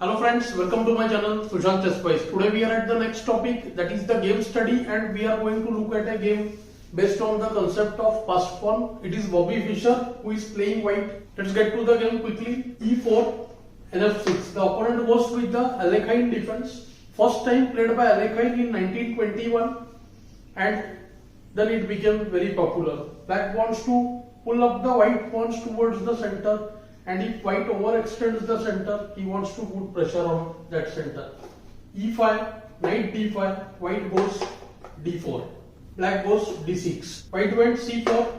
Hello friends, welcome to my channel Sushant. Today we are at the next topic, that is the game study, and we are going to look at a game based on the concept of passed pawn. It is Bobby Fischer who is playing white. Let's get to the game quickly. E4 and F6. The opponent goes with the Alekhine defense. First time played by Alekhine in 1921 and then it became very popular. Black wants to pull up the white pawns towards the center, and if white overextends the center, he wants to put pressure on that center. E5, knight d5, white goes d4, black goes d6. White went c4,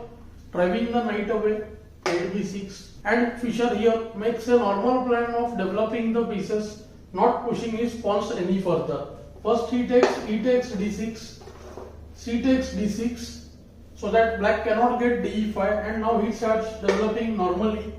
driving the knight away, knight b6. And Fischer here makes a normal plan of developing the pieces, not pushing his pawns any further. First he takes d6, c takes d6, so that black cannot get d5, and now he starts developing normally,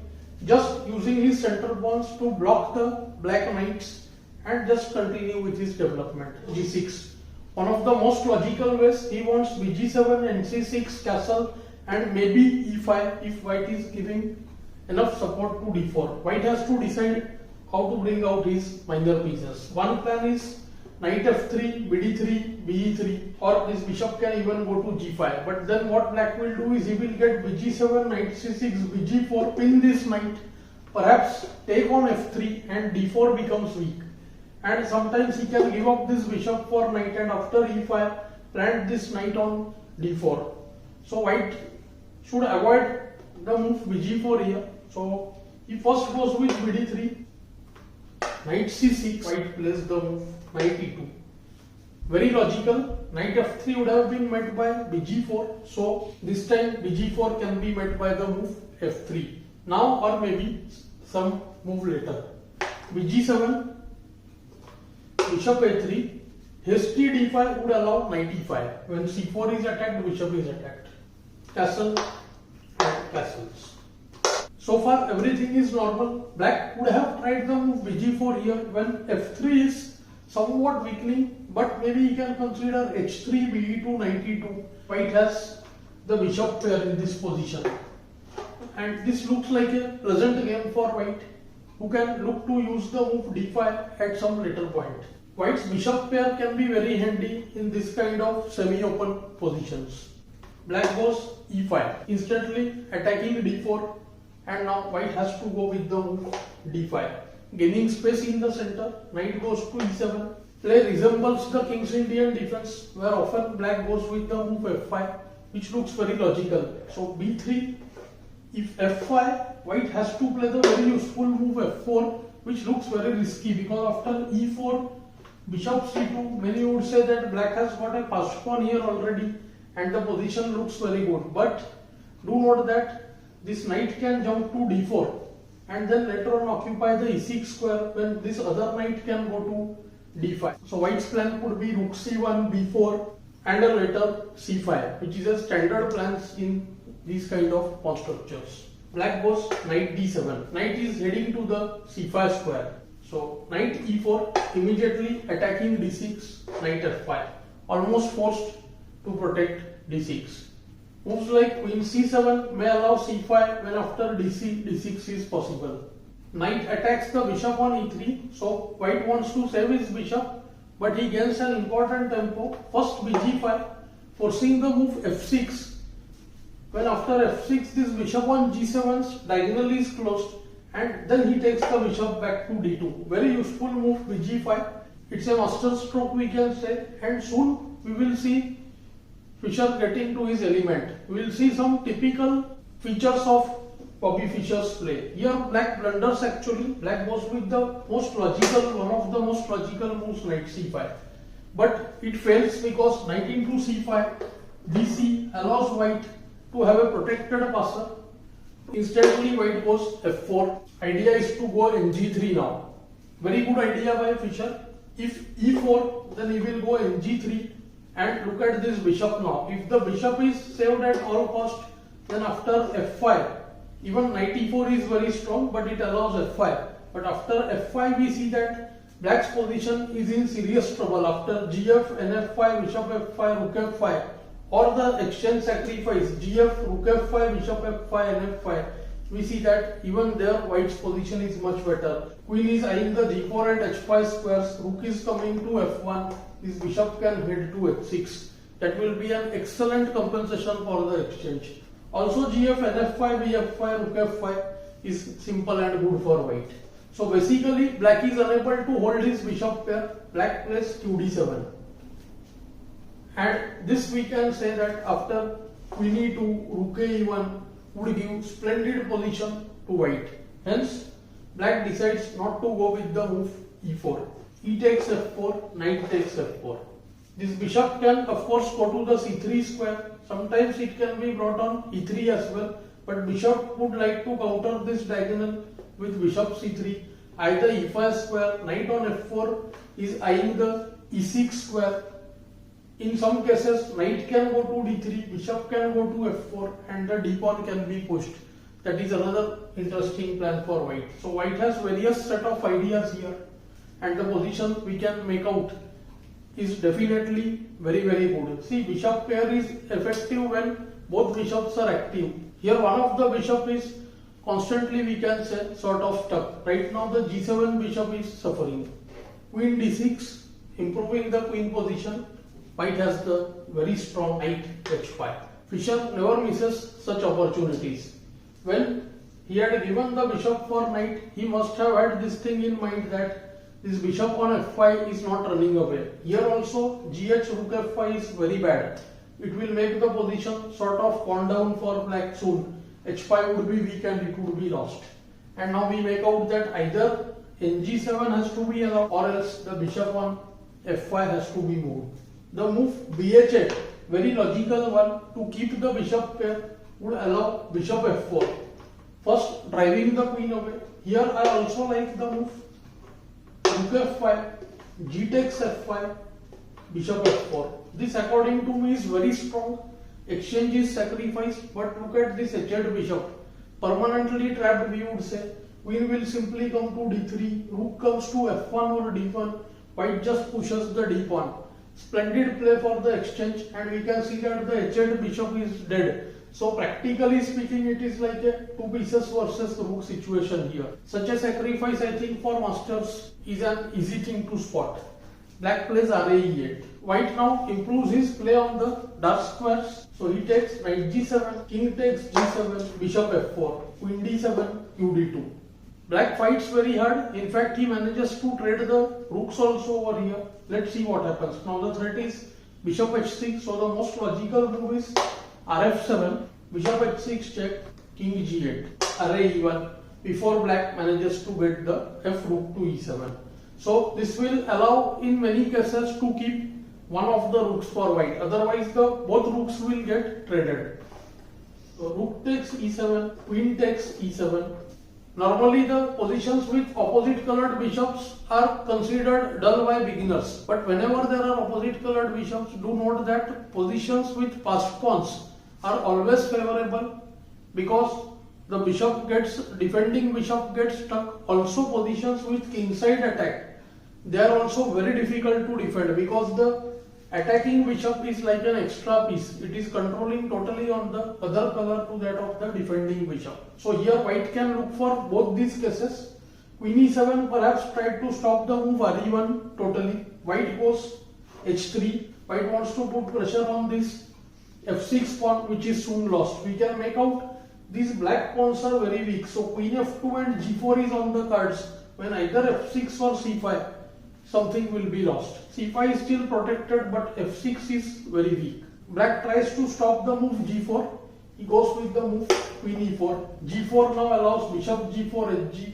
just using his center pawns to block the black knights and just continue with his development. G6. One of the most logical ways, he wants bg7 and c6 castle and maybe e5 if white is giving enough support to d4. White has to decide how to bring out his minor pieces. One plan is knight f3, bd3, be3, or this bishop can even go to g5. But then what black will do is he will get bg7, knight c6, bg4, pin this knight, perhaps take on f3, and d4 becomes weak. And sometimes he can give up this bishop for knight, and after e5 plant this knight on d4. So white should avoid the move bg4 here. So he first goes with bd3, knight c6, white plays the move knight e2. Very logical. Knight f3 would have been met by bg4, so this time bg4 can be met by the move f3 now, or maybe some move later. bg7, bishop a3, hasty d5 would allow knight e5. When c4 is attacked, bishop is attacked. Castle and castles. So far everything is normal. Black would have tried the move bg4 here when f3 is somewhat weakening, but maybe he can consider h3, be2, knight e2. White has the bishop pair in this position, and this looks like a pleasant game for white, who can look to use the move d5 at some later point. White's bishop pair can be very handy in this kind of semi-open positions. Black goes e5, instantly attacking d4, and now white has to go with the move d5. Gaining space in the center, knight goes to e7. Play resembles the King's Indian defense, where often black goes with the move f5, which looks very logical. So b3, if f5, white has to play the very useful move f4, which looks very risky, because after e4, bishop c2, many would say that black has got a passed pawn here already, and the position looks very good. But do note that this knight can jump to d4 and then later on occupy the e6 square, when this other knight can go to d5. So white's plan could be rook c1, b4, and a later c5, which is a standard plans in these kind of pawn structures. Black goes knight d7. Knight is heading to the c5 square. So knight e4, immediately attacking d6, knight f5, almost forced to protect d6. Moves like queen c7 may allow c5 when after d6 is possible. Knight attacks the bishop on e3, so white wants to save his bishop, but he gains an important tempo. First bg5, forcing the move f6. When after f6 this bishop on g7's diagonal is closed, and then he takes the bishop back to d2. Very useful move bg5. It's a master stroke, we can say, and soon we will see Fischer getting to his element. We will see some typical features of Bobby Fischer's play. Here black blunders actually. Black goes with the most logical, one of the most logical moves, knight c5. But it fails because knight into c5, dc allows white to have a protected passer. Instantly white goes f4. Idea is to go ng3 now. Very good idea by Fischer. If e4, then he will go ng3. And look at this bishop now. If the bishop is saved at all cost, then after f5, even knight e4 is very strong, but it allows f5. But after f5, we see that black's position is in serious trouble. After gf, nf5, bishop f5, rook f5, or the exchange sacrifice, gf, rook f5, bishop f5, nf5, we see that even there white's position is much better. Queen is eyeing the g4 and h5 squares. Rook is coming to f1. This bishop can head to h6. That will be an excellent compensation for the exchange. Also gf, nf5, bf5, rook f5 is simple and good for white. So basically black is unable to hold his bishop pair. Black plays qd7. And this we can say that after queen e2, rook e1 would give splendid position to white. Hence, black decides not to go with the move e4. E takes f4, knight takes f4. This bishop can of course go to the c3 square. Sometimes it can be brought on e3 as well. But bishop would like to counter this diagonal with bishop c3. Either e5 square, knight on f4 is eyeing the e6 square. In some cases, knight can go to d3, bishop can go to f4 and the d pawn can be pushed. That is another interesting plan for white. So white has various set of ideas here and the position we can make out is definitely very good. See, bishop pair is effective when both bishops are active. Here one of the bishop is constantly, we can say, sort of stuck. Right now the g7 bishop is suffering. Queen d6, improving the queen position. White has the very strong knight h5. Fischer never misses such opportunities. When he had given the bishop for knight, he must have had this thing in mind that this bishop on f5 is not running away. Here also gh rook f5 is very bad. It will make the position sort of gone down for black soon. h5 would be weak and it would be lost. And now we make out that either ng7 has to be allowed or else the bishop on f5 has to be moved. The move bh8, very logical one, to keep the bishop pair would allow bishop f4. First driving the queen away. Here I also like the move rook f5, g takes f5, bishop f4. This according to me is very strong. Exchange is sacrificed, but look at this h8 bishop. Permanently trapped, we would say. Queen will simply come to d3, rook comes to f1 or d1, white just pushes the d pawn. Splendid play for the exchange and we can see that the h8 bishop is dead. So practically speaking, it is like a two pieces versus rook situation here. Such a sacrifice, I think, for masters is an easy thing to spot. Black plays RAE8. White now improves his play on the dark squares. So he takes knight g7, king takes g7, bishop f4, queen d7, qd2. Black fights very hard. In fact, he manages to trade the rooks also over here. Let's see what happens. Now the threat is bishop h6. So the most logical move is rf7, bishop h6 check, king g8, array e1 before black manages to get the f rook to e7. So this will allow in many cases to keep one of the rooks for white. Otherwise both rooks will get traded. So rook takes e7, queen takes e7. Normally the positions with opposite colored bishops are considered dull by beginners. But whenever there are opposite colored bishops, do note that positions with passed pawns are always favorable because the defending bishop gets stuck. Also positions with kingside attack, they are also very difficult to defend because the attacking bishop is like an extra piece. It is controlling totally on the other color to that of the defending bishop. So here white can look for both these cases. Queen e7 perhaps tried to stop the move re1 totally. White goes h3. White wants to put pressure on this f6 pawn, which is soon lost. We can make out these black pawns are very weak. So queen f2 and g4 is on the cards. When either f6 or c5, something will be lost. c5 is still protected, but f6 is very weak. Black tries to stop the move g4. He goes with the move queen e4. g4 now allows bishop g4 hg,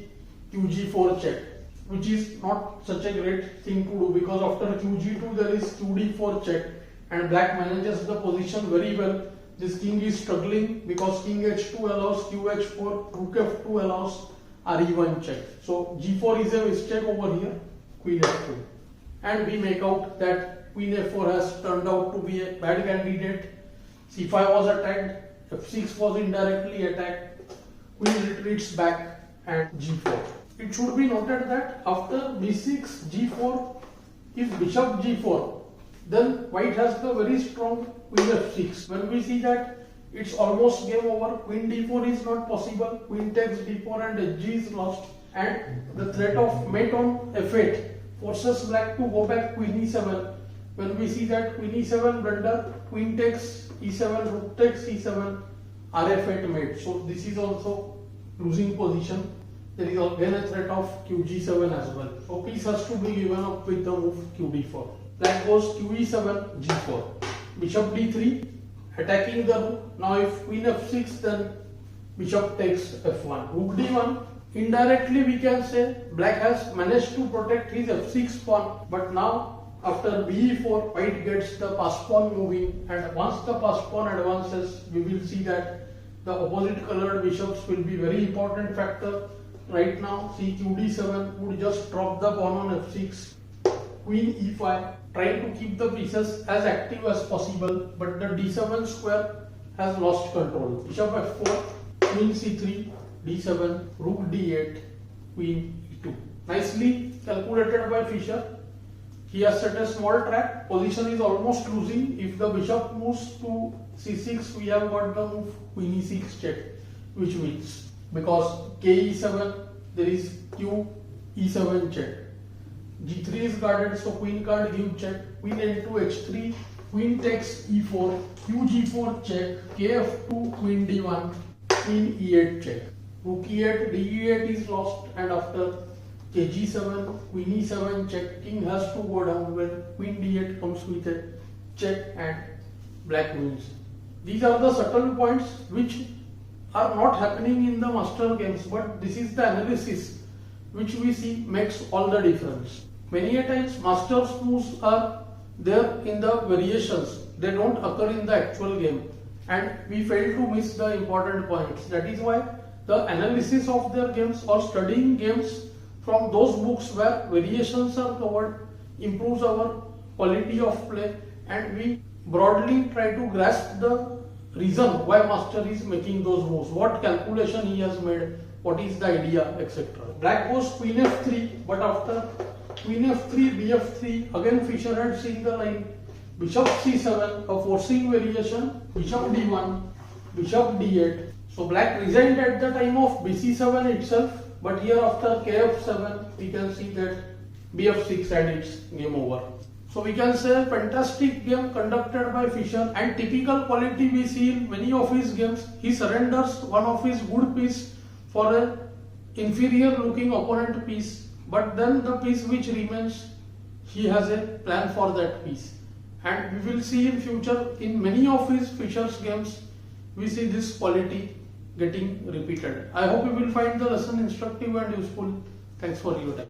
qg4 check, which is not such a great thing to do because after qg2 there is qd4 check and black manages the position very well. This king is struggling because king h2 allows qh4, rook f2 allows re1 check. So g4 is a mistake over here, queen f2. And we make out that queen f4 has turned out to be a bad candidate. c5 was attacked, f6 was indirectly attacked, queen retreats back and g4. It should be noted that after b6, g4, if bishop g4, then white has the very strong queen f6. When we see that it's almost game over. Queen d4 is not possible. Queen takes d4 and hg is lost. And the threat of mate on f8 forces black to go back queen e7. When we see that queen e7 blunder, queen takes e7, rook takes e7, rf8 mate. So this is also losing position. There is again a threat of qg7 as well. So piece has to be given up with the move qd4. Black goes qe7, g4. Bishop d3, attacking the rook. Now if queen f6, then bishop takes f1. Rook d1. Indirectly we can say black has managed to protect his f6 pawn, but now after be4 white gets the pass pawn moving, and once the pass pawn advances we will see that the opposite colored bishops will be very important factor. Right now see qd7 would just drop the pawn on f6, queen e5, trying to keep the pieces as active as possible, but the d7 square has lost control. Bishop f4, queen c3, d7, rook d8, queen e2. Nicely calculated by Fischer. He has set a small trap. Position is almost losing. If the bishop moves to c6, we have got the move queen e6 check, which wins. Because k e7, there is q e7 check. g3 is guarded, so queen can't give check. Queen n2 h3, queen takes e4, q g4 check, kf2, queen d1, queen e8 check. Rook e8, d8 is lost, and after kg7, queen e7 check, king has to go down when queen d8 comes with a check and black wins. These are the subtle points which are not happening in the master games, but this is the analysis which we see makes all the difference. Many a times masters moves are there in the variations, they don't occur in the actual game, and we fail to miss the important points. That is why the analysis of their games or studying games from those books where variations are covered improves our quality of play, and we broadly try to grasp the reason why master is making those moves, what calculation he has made, what is the idea, etc. Black goes queen f3, but after queen f3, bf3, again Fischer had seen the line bishop c7, a forcing variation, bishop d1, bishop d8. So black resigned at the time of bc7 itself, but here after kf7 we can see that bf6 and it's game over. So we can say fantastic game conducted by Fischer, and typical quality we see in many of his games. He surrenders one of his good piece for an inferior looking opponent piece, but then the piece which remains, he has a plan for that piece. And we will see in future in many of his Fischer's games, we see this quality getting repeated. I hope you will find the lesson instructive and useful. Thanks for your time.